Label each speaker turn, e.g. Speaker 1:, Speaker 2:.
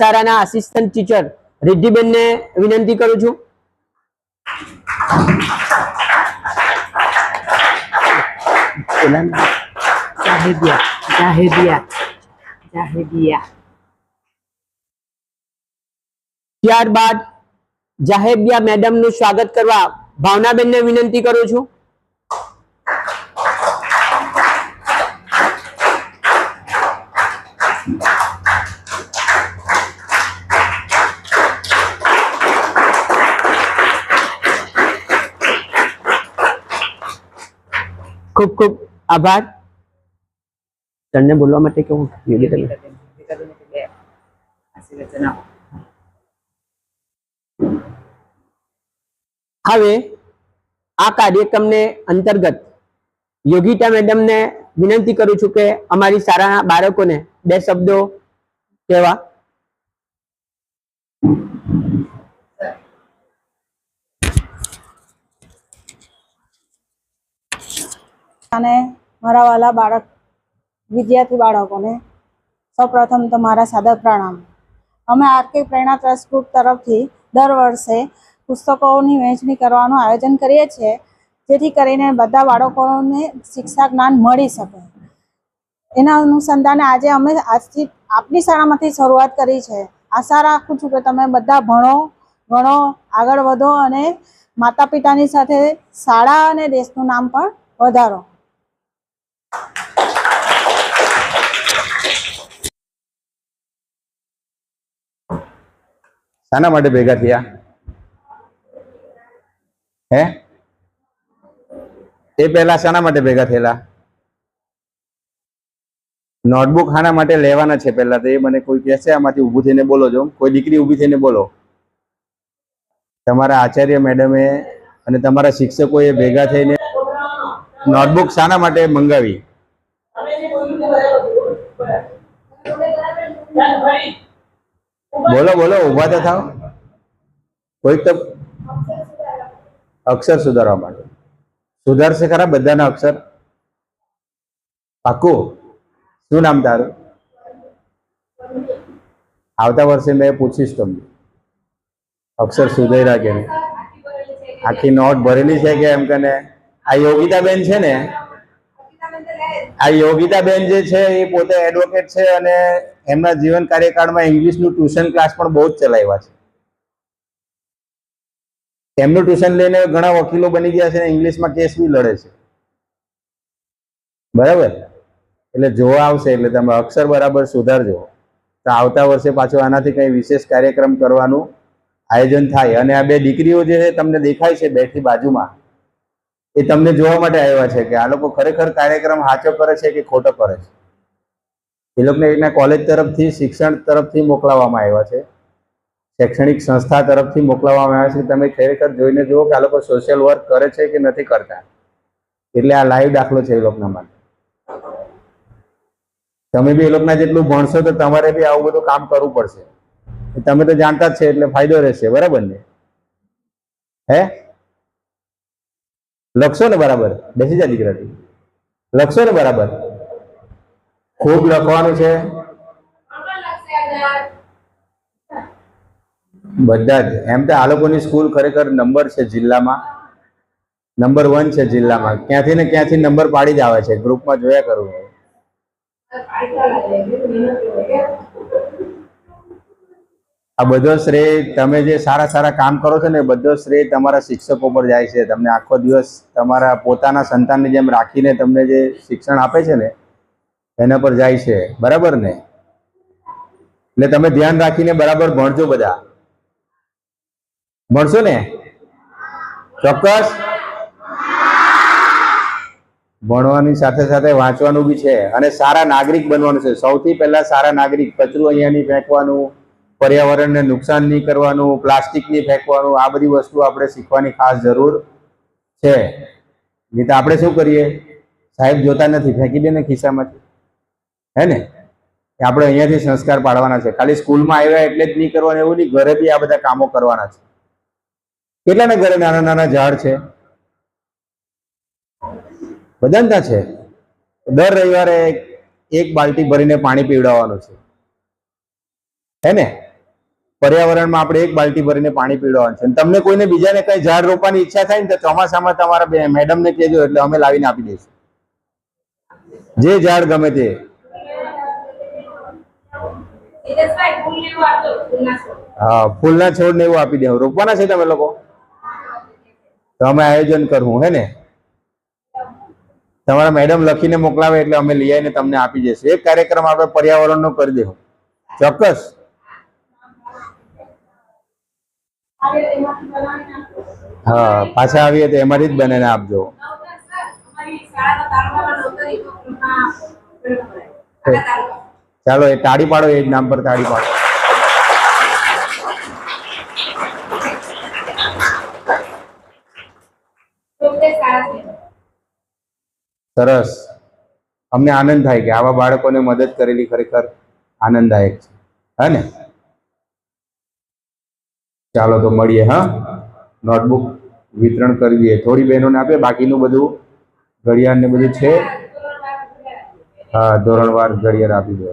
Speaker 1: શાળાના assistant teacher રિદ્ધિબેનને વિનંતી કરું છું. ત્યારબાદ જાહેબિયા મેડમનું સ્વાગત કરવા ભાવનાબેનને વિનંતી કરું છું. ખૂબ ખૂબ આભાર. તને બોલવા માટે કેવું હવે આ કાર્યક્રમને અંતર્ગત યોગિતા મેડમને વિનંતી કરું છું કે અમારી શાળાના બાળકોને 2 શબ્દો કહેવા.
Speaker 2: અને મારા વાલા બાળક વિદ્યાર્થી બાળકોને સૌપ્રથમ તો મારા સાદર પ્રણામ. અમે આરકે પ્રેરણા ટ્રસ્ટ ગ્રુપ તરફથી દર વર્ષે પુસ્તકોની વહેંચણી કરવાનું આયોજન કરીએ છીએ, જેથી કરીને બધા બાળકોને શિક્ષા જ્ઞાન મળી શકે. એના અનુસંધાને આજે અમે આજથી આપણી શાળામાંથી શરૂઆત કરી છે. આશા રાખું છું કે તમે બધા ભણો, આગળ વધો અને માતા પિતાની સાથે શાળા અને દેશનું નામ પણ વધારો.
Speaker 3: શાના માટે ભેગા થયા હે? એ પહેલા શાના માટે ભેગા થયેલા? નોટબુક શાના માટે લેવાના છે પહેલા તો એ મને કોઈ કહેશે? આમાંથી ઊભું થઈને બોલો. જો કોઈ દીકરી ઊભી થઈને બોલો. તમારા આચાર્ય મેડમે અને તમારા શિક્ષકોએ ભેગા થઈને નોટબુક શાના માટે મંગાવી? બોલો બોલો, ઊભા તો થાવ. કોઈક તો અક્ષર સુધારવા માટે. સુધારશે ખરા બધાના અક્ષર? પાક્કું? શું નામ તારું? આવતા વર્ષે મેં પૂછીશ તમને અક્ષર સુધાર્યા કે નહીં. આખી નોટ ભરેલી છે કે એમ કને? આ યોગિતાબેન છે ને, આ યોગિતાબેન જે છે એ પોતે એડવોકેટ છે અને એમના જીવન કાર્યકાળમાં ઇંગ્લિશનું ટ્યુશન ક્લાસ પણ બહુ જ ચલાવ્યા છે. એમનું ટ્યુશન લઈને ઘણા વકીલો બની ગયા છે, ઇંગ્લિશમાં કેસ બી લડે છે. બરાબર? એટલે જોવા આવશે એટલે તમે અક્ષર બરાબર સુધારજો, તો આવતા વર્ષે પાછો આનાથી કંઈ વિશેષ કાર્યક્રમ કરવાનું આયોજન થાય. અને આ 2 દીકરીઓ જે છે તમને દેખાય છે બેઠી બાજુમાં, એ તમને જોવા માટે આવ્યા છે કે આ લોકો ખરેખર કાર્યક્રમ સાચો કરે છે કે ખોટો કરે છે. એ લોકોને એના કોલેજ તરફથી, શિક્ષણ તરફથી મોકલાવવામાં આવ્યા છે, શૈક્ષણિક સંસ્થા તરફથી મોકલાવવામાં આવ્યા છે. તમે ખરેખર જોઈને જુઓ કે આ લોકો સોશિયલ વર્ક કરે છે કે નથી કરતા. એટલે આ લાઈવ દાખલો છે એ લોકોના માટે. તમે બી એ લોકોના જેટલું ભણશો તો તમારે બી આવું બધું કામ કરવું પડશે. તમે તો જાણતા જ છે એટલે ફાયદો રહેશે. બરાબર ને? હે? લખશો ને બરાબર? બેસી જા દીકરાથી. લખશો ને બરાબર? ખૂબ લખવાનું છે બધા જ. એમ તો આ લોકોની સ્કૂલ ખરેખર નંબર છે જિલ્લામાં, નંબર 1 છે જિલ્લામાં. ક્યાંથી ને ક્યાંથી નંબર પાડી જ આવે છે. ગ્રુપમાં જોયા કરું. આ બધો શ્રેય તમે જે સારા કામ કરો છો ને, બધો શ્રેય તમારા શિક્ષકો પર જાય છે. તમને આખો દિવસ તમારા પોતાના સંતાનની જેમ રાખીને તમને જે શિક્ષણ આપે છે ને, એના પર જાય છે. બરાબર ને? એટલે તમે ધ્યાન રાખીને બરાબર ભણજો. બધા ભણશો ને? ચોક્કસ ભણવાની સાથે સાથે વાંચવાનું બી છે અને સારા નાગરિક બનવાનું છે. સૌથી પહેલા સારા નાગરિક. કચરું અહીંયા નહીં ફેંકવાનું, પર્યાવરણને નુકસાન નહીં કરવાનું, પ્લાસ્ટિક નહીં ફેંકવાનું. આ બધી વસ્તુ આપણે શીખવાની ખાસ જરૂર છે. નહીં તો આપણે શું કરીએ? સાહેબ જોતા નથી, ફેંકી દે ને ખિસ્સામાંથી. હે ને? આપણે અહીંયાથી સંસ્કાર પાડવાના છે. ખાલી સ્કૂલમાં આવ્યા એટલે જ નહીં કરવાનું એવું નહીં, ઘરે બી આ બધા કામો કરવાના છે. કેટલાના ઘરે નાના નાના ઝાડ છે? બધાના છે. દર રવિવારે 1 બાલટી ભરીને પાણી પીવડાવવાનું છે. હે ને? પર્યાવરણમાં આપણે એક બાલટી ભરીને પાણી પીવડાવવાનું છે. અને તમને કોઈને બીજાને કઈ ઝાડ રોપવાની ઈચ્છા થાય ને તો ચોમાસામાં તમારા મેડમને કહેજો, એટલે અમે લાવીને આપી દઈશું. જે ઝાડ ગમે તે. હા, ફૂલના છોડ ને એવું આપી દેવું. રોપવાના છે તમે લોકો? તો અમે આયોજન કરવું હે ને. તમારા મેડમ લખીને મોકલાવે એટલે અમે લઈ આવીને તમને આપી જશે. એક કાર્યક્રમ આપણે પર્યાવરણનો કરી દેવું. ચોક્કસ. હા, પાછા આવીએ તો એમાંથી જ બનાવીને આપજો. ચાલો, એ તાળી પાડો, એ જ નામ પર તાળી પાડો. સરસ. અમને આનંદ થાય કે આવા બાળકોને મદદ કરેલી ખરેખર આનંદદાયક છે, હે ને? ચાલો તો મળીએ. હા, નોટબુક વિતરણ કરી દઈએ. થોડી બહેનોને આપીએ, બાકીનું બધું ઘડિયાળ ને બધું છે. હા, ધોરણવાર ઘડિયાળ આપી દો.